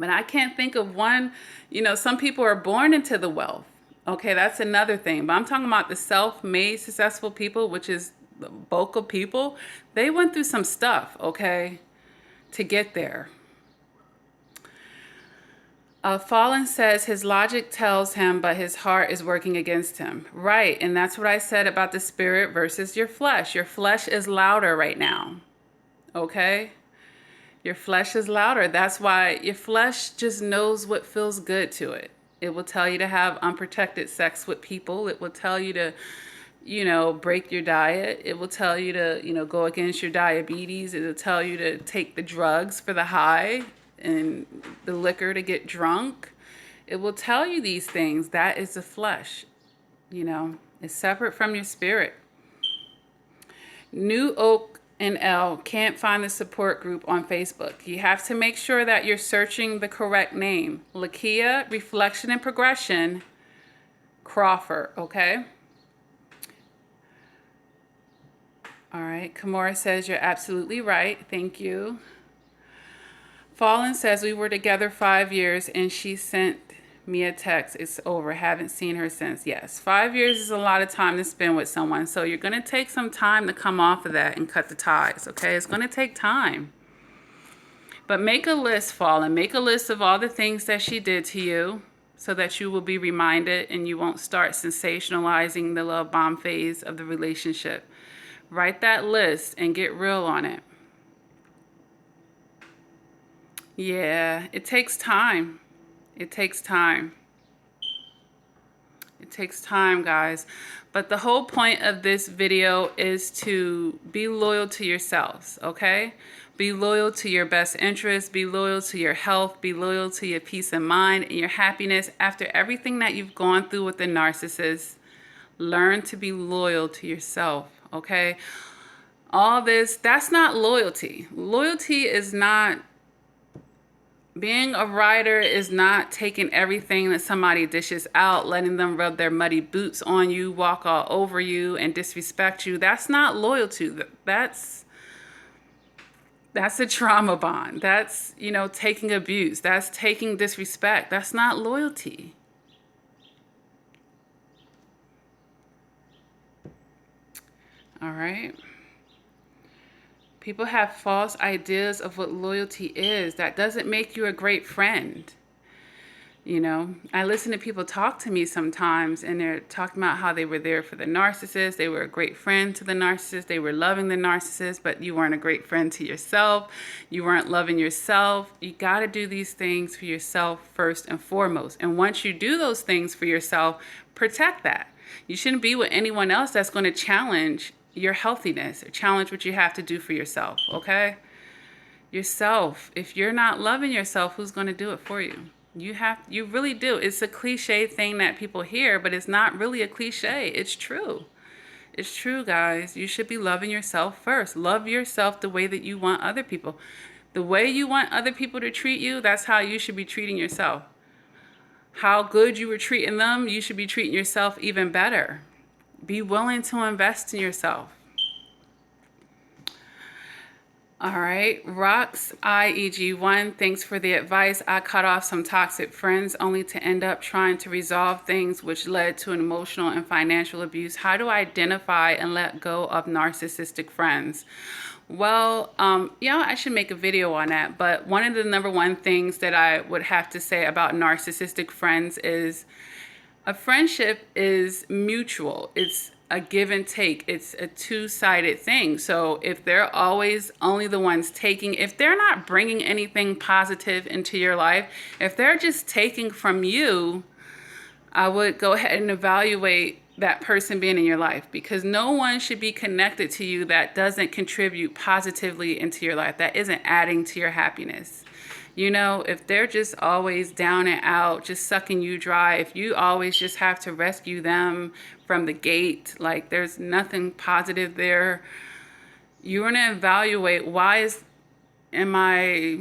But I can't think of one. You know, some people are born into the wealth. Okay, that's another thing. But I'm talking about the self-made successful people, which is the bulk of people. They went through some stuff, okay, to get there. Fallen says his logic tells him, but his heart is working against him. Right, and that's what I said about the spirit versus your flesh. Your flesh is louder right now, okay? Your flesh is louder. That's why your flesh just knows what feels good to it. It will tell you to have unprotected sex with people. It will tell you to, break your diet. It will tell you to, go against your diabetes. It will tell you to take the drugs for the high and the liquor to get drunk. It will tell you these things. That is the flesh. It's separate from your spirit. New Oak and L can't find the support group on Facebook. You have to make sure that you're searching the correct name. Lakia, Reflection and Progression, Crawford, okay? All right, Kimura says you're absolutely right. Thank you. Fallen says we were together 5 years and she sent me a text. It's over. Haven't seen her since. Yes, 5 years is a lot of time to spend with someone. So you're going to take some time to come off of that and cut the ties, okay? It's going to take time. But make a list, Fallen. Make a list of all the things that she did to you so that you will be reminded and you won't start sensationalizing the love bomb phase of the relationship. Write that list and get real on it. Yeah, it takes time. It takes time. It takes time, guys. But the whole point of this video is to be loyal to yourselves, okay? Be loyal to your best interests. Be loyal to your health. Be loyal to your peace of mind and your happiness. After everything that you've gone through with the narcissist, learn to be loyal to yourself, okay? All this, that's not loyalty. Loyalty is not... Being a rider is not taking everything that somebody dishes out, letting them rub their muddy boots on you, walk all over you, and disrespect you. That's not loyalty. That's a trauma bond. That's, taking abuse. That's taking disrespect. That's not loyalty. All right. People have false ideas of what loyalty is. That doesn't make you a great friend. I listen to people talk to me sometimes and they're talking about how they were there for the narcissist. They were a great friend to the narcissist. They were loving the narcissist, but you weren't a great friend to yourself. You weren't loving yourself. You got to do these things for yourself first and foremost. And once you do those things for yourself, protect that. You shouldn't be with anyone else that's going to challenge your healthiness or challenge what you have to do for yourself, okay? Yourself. If you're not loving yourself, who's going to do it for you? You really do. It's a cliche thing that people hear, but it's not really a cliche. It's true. It's true, guys. You should be loving yourself first. Love yourself the way that you want other people. The way you want other people to treat you, that's how you should be treating yourself. How good you were treating them, you should be treating yourself even better. Be willing to invest in yourself. All right. Rox IEG1, thanks for the advice. I cut off some toxic friends only to end up trying to resolve things which led to an emotional and financial abuse. How do I identify and let go of narcissistic friends? Well, I should make a video on that. But one of the number one things that I would have to say about narcissistic friends is a friendship is mutual. It's a give and take. It's a two-sided thing. So if they're always only the ones taking, if they're not bringing anything positive into your life, if they're just taking from you, I would go ahead and evaluate that person being in your life, because no one should be connected to you that doesn't contribute positively into your life, that isn't adding to your happiness. If they're just always down and out, just sucking you dry, if you always just have to rescue them from the gate, like there's nothing positive there, you're going to evaluate, am I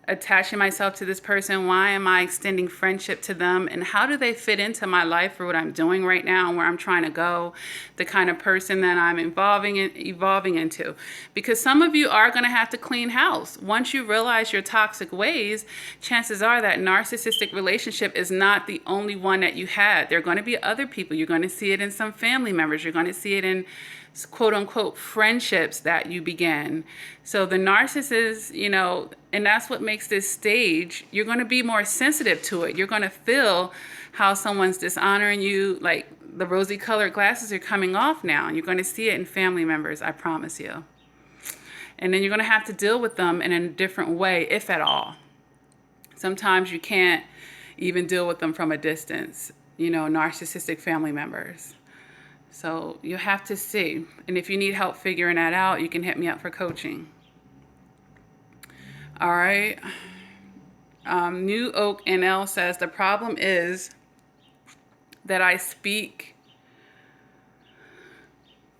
attaching myself to this person? Why am I extending friendship to them? And how do they fit into my life for what I'm doing right now and where I'm trying to go, the kind of person that I'm evolving into? Because some of you are going to have to clean house. Once you realize your toxic ways, chances are that narcissistic relationship is not the only one that you had. There are going to be other people. You're going to see it in some family members. You're going to see it in quote unquote friendships that you begin. So the narcissist, and that's what makes this stage, you're going to be more sensitive to it. You're going to feel how someone's dishonoring you, like the rosy colored glasses are coming off now, and you're going to see it in family members, I promise you. And then you're going to have to deal with them in a different way, if at all. Sometimes you can't even deal with them from a distance, narcissistic family members. So you have to see. And if you need help figuring that out, you can hit me up for coaching. All right. New Oak NL says, the problem is that I speak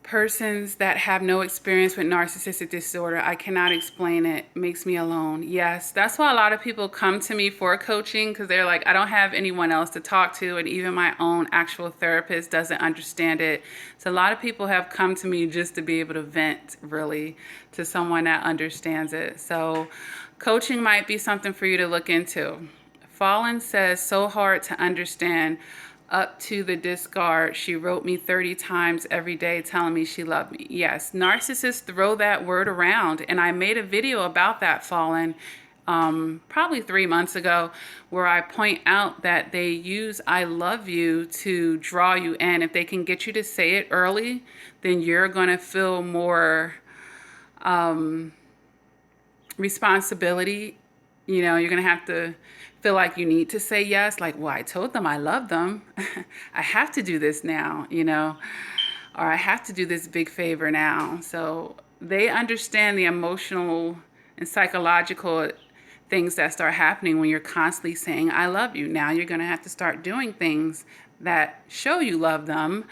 persons that have no experience with narcissistic disorder. I cannot explain it. Makes me alone. Yes, that's why a lot of people come to me for coaching, because they're like, I don't have anyone else to talk to, and even my own actual therapist doesn't understand it. So a lot of people have come to me just to be able to vent, really, to someone that understands it. So coaching might be something for you to look into. Fallen says, so hard to understand. Up to the discard, she wrote me 30 times every day telling me she loved me. Yes, narcissists throw that word around, and I made a video about that, Fallen, probably 3 months ago, where I point out that they use I love you to draw you in. If they can get you to say it early, then you're going to feel more responsibility. You're going to have to feel like you need to say yes, like, well, I told them I love them. I have to do this now, or I have to do this big favor now. So they understand the emotional and psychological things that start happening when you're constantly saying, I love you. Now you're going to have to start doing things that show you love them.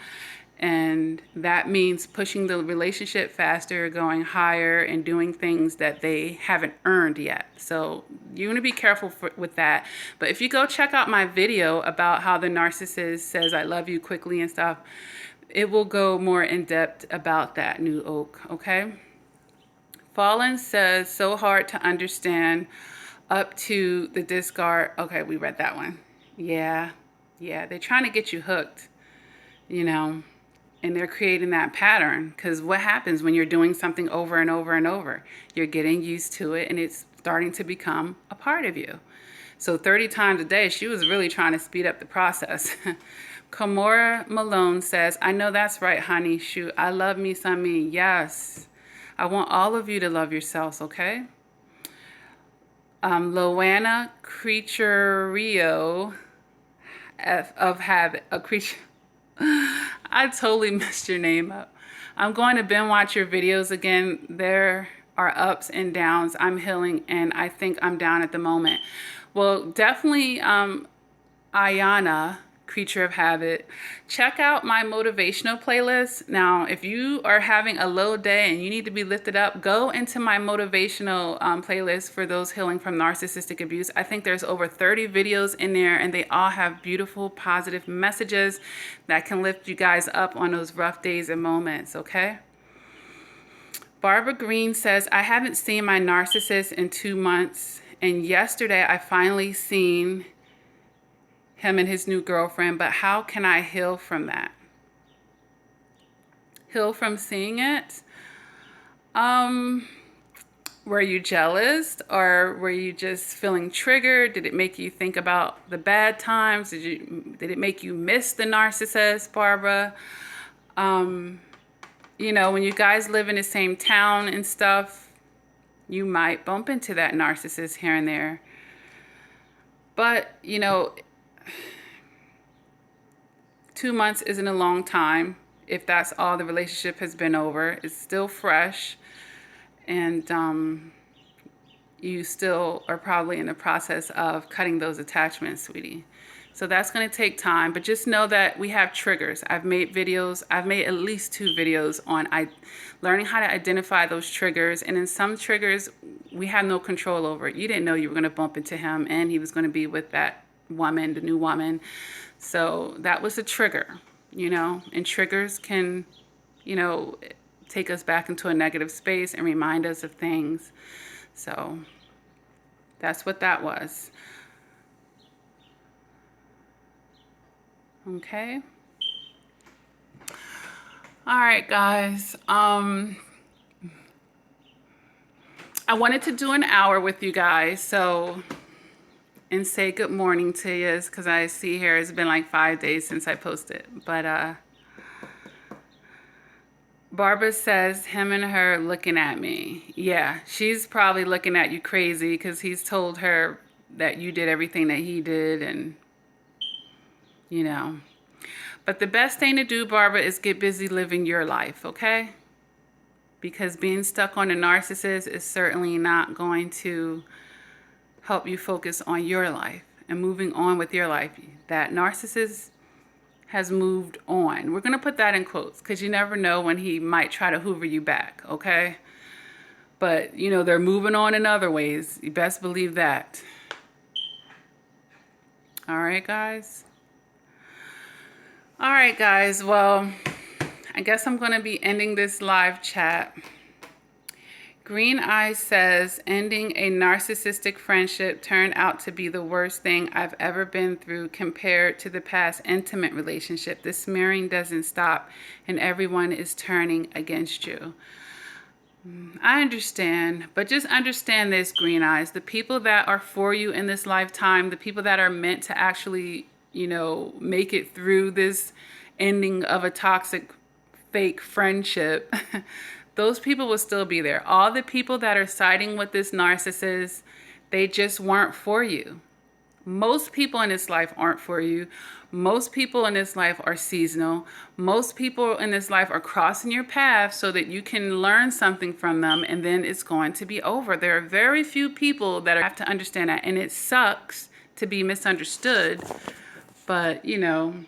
And that means pushing the relationship faster, going higher, and doing things that they haven't earned yet. So you want to be careful with that. But if you go check out my video about how the narcissist says, I love you quickly and stuff, it will go more in depth about that, New Oak, okay? Fallen says, so hard to understand up to the discard. Okay, we read that one. Yeah, they're trying to get you hooked, and they're creating that pattern, because what happens when you're doing something over and over and over? You're getting used to it, and it's starting to become a part of you. So 30 times a day, she was really trying to speed up the process. Kamora Malone says, I know that's right, honey. Shoot, I love me some me. Yes. I want all of you to love yourselves, okay? Loana Creature Rio of Habit, a creature... I totally messed your name up. I'm going to binge watch your videos again. There are ups and downs. I'm healing, and I think I'm down at the moment. Well, definitely, Ayana, Creature of Habit, check out my motivational playlist. Now, if you are having a low day and you need to be lifted up, go into my motivational playlist for those healing from narcissistic abuse. I think there's over 30 videos in there, and they all have beautiful, positive messages that can lift you guys up on those rough days and moments, okay? Barbara Green says, I haven't seen my narcissist in 2 months, and yesterday I finally seen him and his new girlfriend, but how can I heal from that? Heal from seeing it? Were you jealous, or were you just feeling triggered? Did it make you think about the bad times? Did it make you miss the narcissist, Barbara? When you guys live in the same town and stuff, you might bump into that narcissist here and there. But, 2 months isn't a long time. If that's all the relationship has been over, it's still fresh, and you still are probably in the process of cutting those attachments, sweetie. So that's going to take time, but just know that we have triggers. I've made videos. I've made at least 2 videos on learning how to identify those triggers. And in some triggers, we have no control over it. You didn't know you were going to bump into him, and he was going to be with that woman, the new woman. So that was a trigger, and triggers can, take us back into a negative space and remind us of things. So that's what that was. Okay. All right, guys. I wanted to do an hour with you guys, and say good morning to you, because I see here it's been like 5 days since I posted. But Barbara says him and her looking at me. Yeah, she's probably looking at you crazy because he's told her that you did everything that he did, and you know. But the best thing to do, Barbara, is get busy living your life, okay? Because being stuck on a narcissist is certainly not going to help you focus on your life and moving on with your life. That narcissist has moved on. We're going to put that in quotes because you never know when he might try to hoover you back, okay? But, you know, they're moving on in other ways. You best believe that. All right, guys? All right, guys. Well, I guess I'm going to be ending this live chat. Green Eye says, ending a narcissistic friendship turned out to be the worst thing I've ever been through compared to the past intimate relationship. The smearing doesn't stop and everyone is turning against you. I understand, but just understand this, Green Eyes. The people that are for you in this lifetime, the people that are meant to actually, you know, make it through this ending of a toxic, fake friendship, those people will still be there. All the people that are siding with this narcissist, they just weren't for you. Most people in this life aren't for you. Most people in this life are seasonal. Most people in this life are crossing your path so that you can learn something from them, and then it's going to be over. There are very few people that have to understand that, and it sucks to be misunderstood. But, you know,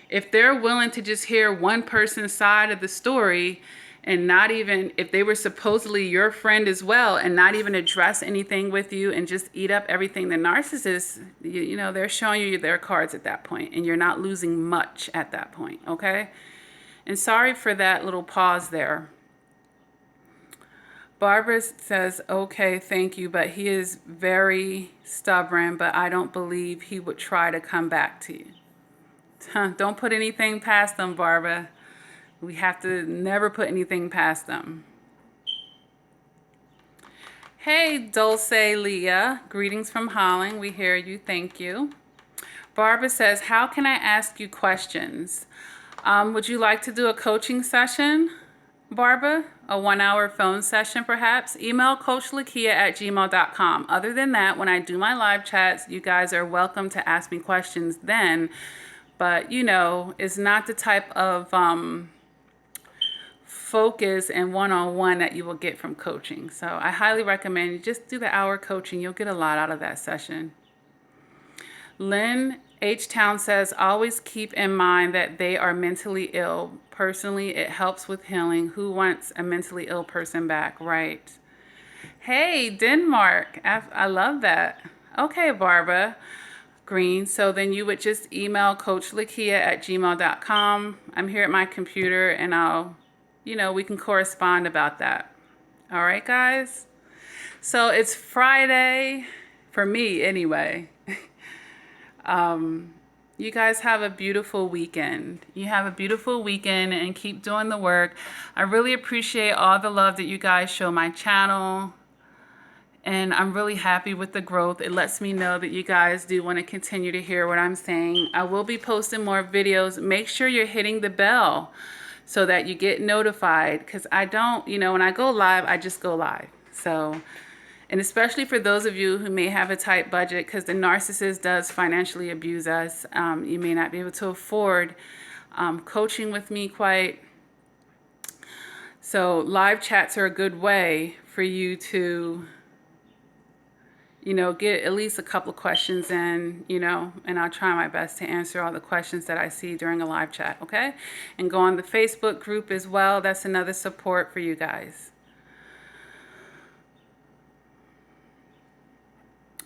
if they're willing to just hear one person's side of the story, and not even, if they were supposedly your friend as well, and not even address anything with you and just eat up everything, the narcissist, you know, they're showing you their cards at that point, and you're not losing much at that point, okay? And sorry for that little pause there. Barbara says, okay, thank you, but he is very stubborn, but I don't believe he would try to come back to you. Don't put anything past them, Barbara. We have to never put anything past them. Hey, Dulce Leah. Greetings from Holland. We hear you. Thank you. Barbara says, how can I ask you questions? Would you like to do a coaching session, Barbara? A 1-hour phone session, perhaps? Email coachlakia@gmail.com. Other than that, when I do my live chats, you guys are welcome to ask me questions then. But, you know, it's not the type of focus and one-on-one that you will get from coaching. So I highly recommend you just do the hour coaching. You'll get a lot out of that session. Lynn H. Town says, always keep in mind that they are mentally ill. Personally, it helps with healing. Who wants a mentally ill person back, right? Hey, Denmark. I love that. Okay, Barbara Green. So then you would just email coachlakia@gmail.com. I'm here at my computer, and I'll, you know, we can correspond about that. All right, guys? So it's Friday, for me anyway. You guys have a beautiful weekend. You have a beautiful weekend and keep doing the work. I really appreciate all the love that you guys show my channel. And I'm really happy with the growth. It lets me know that you guys do want to continue to hear what I'm saying. I will be posting more videos. Make sure you're hitting the bell so that you get notified, because I don't, you know, when I go live, I just go live. So, and especially for those of you who may have a tight budget, because the narcissist does financially abuse us. You may not be able to afford coaching with me quite. So live chats are a good way for you to, you know, get at least a couple of questions in, you know, and I'll try my best to answer all the questions that I see during a live chat, okay? And go on the Facebook group as well. That's another support for you guys.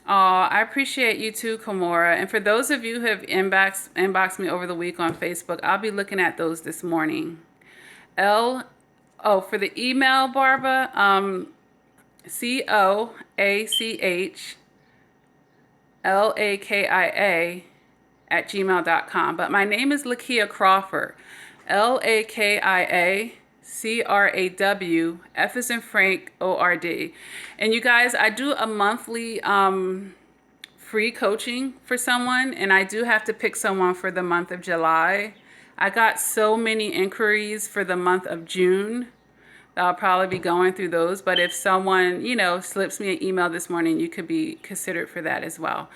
Oh, I appreciate you too, Kimora. And for those of you who have inboxed me over the week on Facebook, I'll be looking at those this morning. For the email, Barbara, COACHLAKIA @gmail.com. But my name is Lakia Crawford. LAKIA F as in Frank ORD. And you guys, I do a monthly free coaching for someone, and I do have to pick someone for the month of July. I got so many inquiries for the month of June. I'll probably be going through those, but if someone, slips me an email this morning, you could be considered for that as well.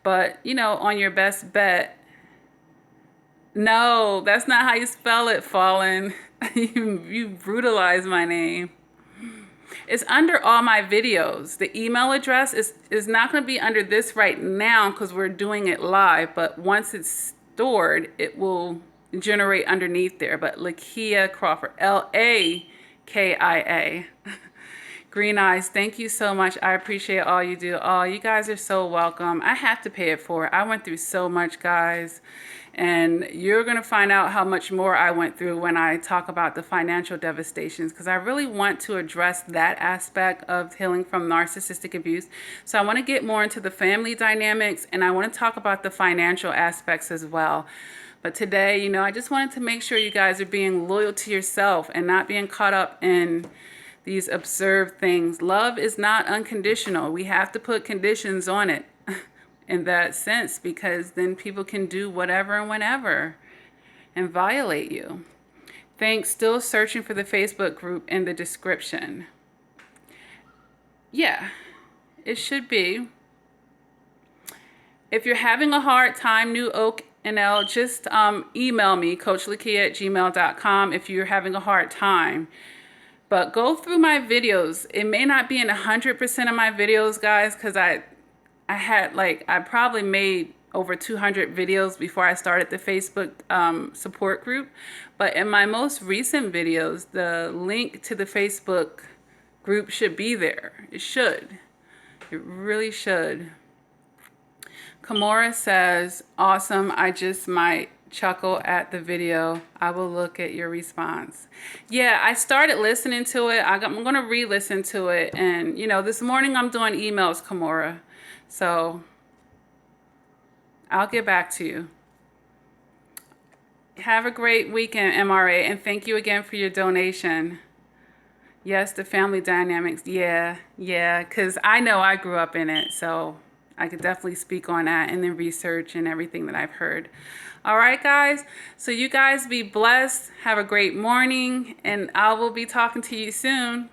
But, on your best bet, no, that's not how you spell it, Fallen. You brutalized my name. It's under all my videos. The email address is not going to be under this right now because we're doing it live, but once it's stored, it will generate underneath there. But Lakia Crawford, LAKIA. Green Eyes, thank you so much. I appreciate all you do. Oh, you guys are so welcome. I have to pay it forward. I went through so much, guys. And you're going to find out how much more I went through when I talk about the financial devastations, because I really want to address that aspect of healing from narcissistic abuse. So I want to get more into the family dynamics, and I want to talk about the financial aspects as well. But today, I just wanted to make sure you guys are being loyal to yourself and not being caught up in these absurd things. Love is not unconditional. We have to put conditions on it in that sense, because then people can do whatever and whenever and violate you. Thanks. Still searching for the Facebook group in the description. Yeah, it should be. If you're having a hard time, New Oak NL, just email me, coachlakia@gmail.com, if you're having a hard time. But go through my videos. It may not be in 100% of my videos, guys, because I probably made over 200 videos before I started the Facebook support group. But in my most recent videos, the link to the Facebook group should be there. It should. It really should. Kimura says, awesome. I just might chuckle at the video. I will look at your response. Yeah, I started listening to it. I'm going to re-listen to it. And, this morning I'm doing emails, Kimura. So I'll get back to you. Have a great weekend, MRA, and thank you again for your donation. Yes, the family dynamics. Yeah, because I know I grew up in it, so I could definitely speak on that and the research and everything that I've heard. All right, guys. So you guys be blessed. Have a great morning, and I will be talking to you soon.